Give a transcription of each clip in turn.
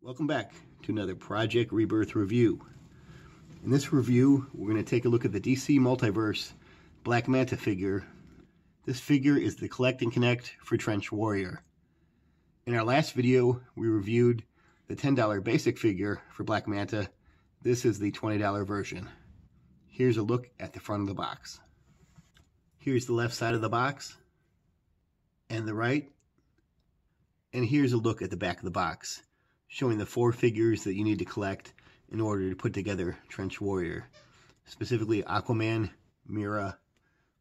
Welcome back to another Project Rebirth review. In this review, we're going to take a look at the DC Multiverse Black Manta figure. This figure is the Collect and Connect for Trench Warrior. In our last video, we reviewed the $10 basic figure for Black Manta. This is the $20 version. Here's a look at the front of the box. Here's the left side of the box and the right. And here's a look at the back of the box, showing the 4 figures that you need to collect in order to put together Trench Warrior. Specifically Aquaman, Mira,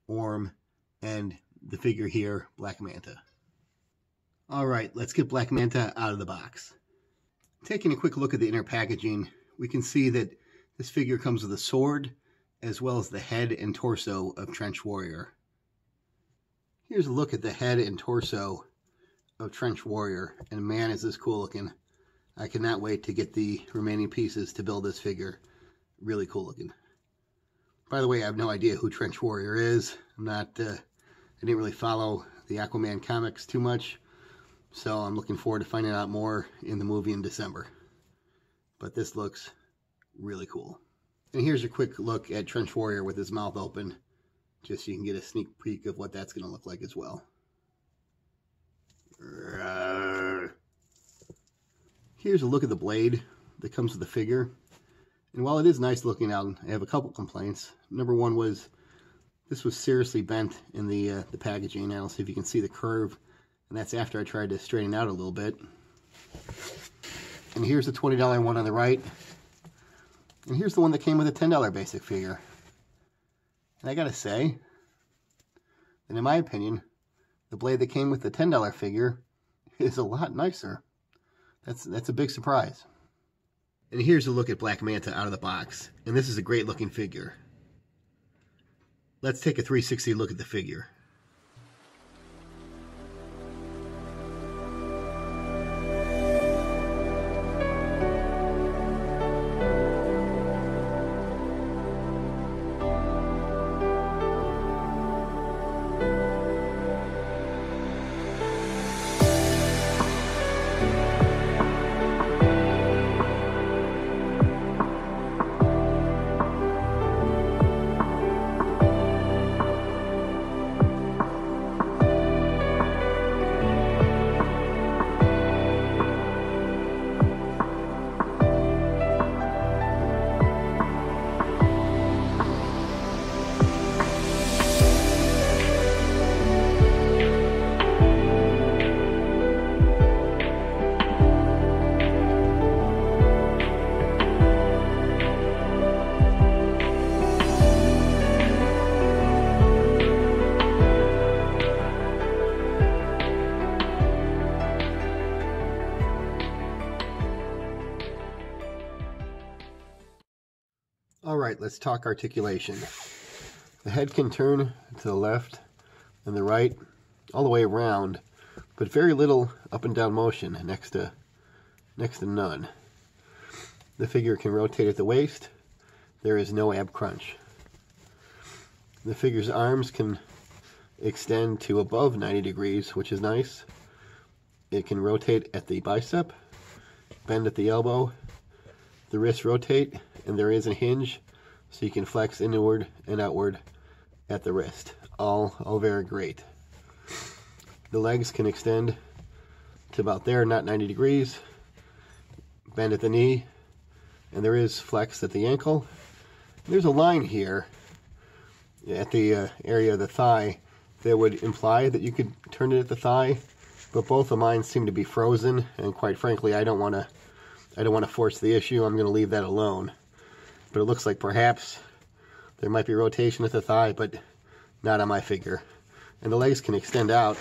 Orm, and the figure here, Black Manta. Alright, let's get Black Manta out of the box. Taking a quick look at the inner packaging, we can see that this figure comes with a sword, as well as the head and torso of Trench Warrior. Here's a look at the head and torso of Trench Warrior, and man is this cool looking. I cannot wait to get the remaining pieces to build this figure. Really cool looking. By the way, I have no idea who Trench Warrior is. I didn't really follow the Aquaman comics too much, so I'm looking forward to finding out more in the movie in December. But this looks really cool. And here's a quick look at Trench Warrior with his mouth open, just so you can get a sneak peek of what that's going to look like as well. Here's a look at the blade that comes with the figure. And while it is nice looking out, I have a couple complaints. Number one was this was seriously bent in the packaging. I'll see if you can see the curve. And that's after I tried to straighten it out a little bit. And here's the $20 one on the right. And here's the one that came with a $10 basic figure. And I gotta say, that in my opinion, the blade that came with the $10 figure is a lot nicer. That's a big surprise. And here's a look at Black Manta out of the box. And this is a great looking figure. Let's take a 360 look at the figure. Alright, let's talk articulation. The head can turn to the left and the right, all the way around, but very little up and down motion, next to none. The figure can rotate at the waist. There is no ab crunch. The figure's arms can extend to above 90 degrees, which is nice. It can rotate at the bicep, bend at the elbow. The wrists rotate, and there is a hinge, so you can flex inward and outward at the wrist. All very great. The legs can extend to about there, not 90 degrees. Bend at the knee, and there is flex at the ankle. There's a line here at the area of the thigh that would imply that you could turn it at the thigh, but both of mine seem to be frozen, and quite frankly, I don't want to force the issue. I'm going to leave that alone. But it looks like perhaps there might be rotation at the thigh, but not on my figure. And the legs can extend out,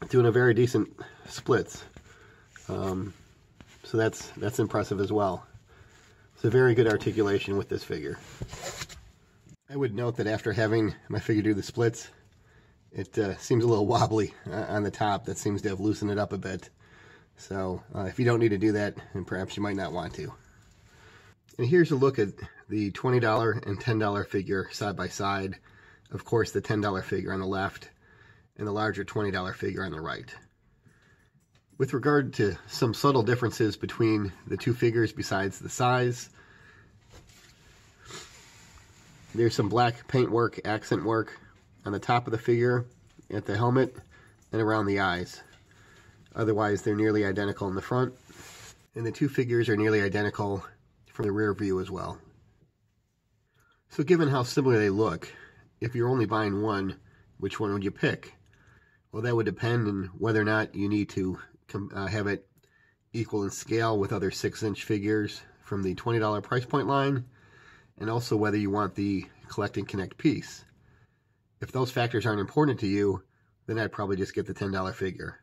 doing a very decent splits. So that's impressive as well. It's a very good articulation with this figure. I would note that after having my figure do the splits, it seems a little wobbly on the top. That seems to have loosened it up a bit. So if you don't need to do that, then perhaps you might not want to. And here's a look at the $20 and $10 figure side by side. Of course, the $10 figure on the left and the larger $20 figure on the right. With regard to some subtle differences between the two figures besides the size, there's some black paintwork, accent work on the top of the figure, at the helmet, and around the eyes. Otherwise, they're nearly identical in the front, and the two figures are nearly identical from the rear view as well. So given how similar they look, if you're only buying one, which one would you pick? Well, that would depend on whether or not you need to have it equal in scale with other 6-inch figures from the $20 price point line, and also whether you want the collect and connect piece. If those factors aren't important to you, then I'd probably just get the $10 figure.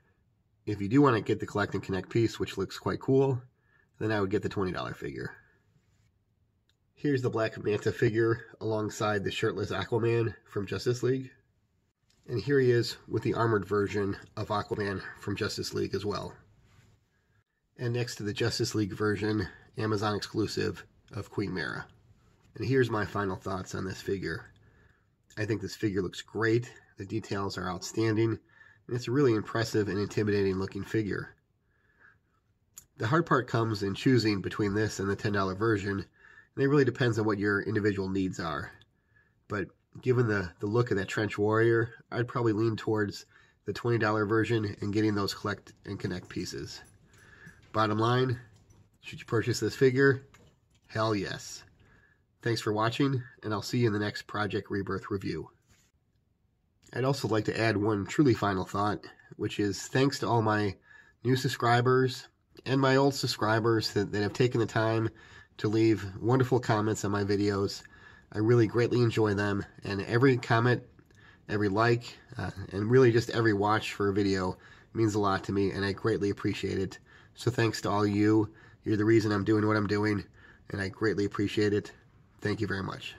If you do want to get the collect and connect piece, which looks quite cool, then I would get the $20 figure. Here's the Black Manta figure alongside the shirtless Aquaman from Justice League. And here he is with the armored version of Aquaman from Justice League as well. And next to the Justice League version, Amazon exclusive of Queen Mara. And here's my final thoughts on this figure. I think this figure looks great, the details are outstanding, and it's a really impressive and intimidating looking figure. The hard part comes in choosing between this and the $10 version, and it really depends on what your individual needs are. But given the look of that trench warrior, I'd probably lean towards the $20 version and getting those collect and connect pieces. Bottom line, should you purchase this figure? Hell yes. Thanks for watching, and I'll see you in the next Project Rebirth review. I'd also like to add one truly final thought, which is thanks to all my new subscribers and my old subscribers that have taken the time to leave wonderful comments on my videos. I really greatly enjoy them, and every comment, every like, and really just every watch for a video means a lot to me, and I greatly appreciate it. So thanks to all you. You're the reason I'm doing what I'm doing, and I greatly appreciate it. Thank you very much.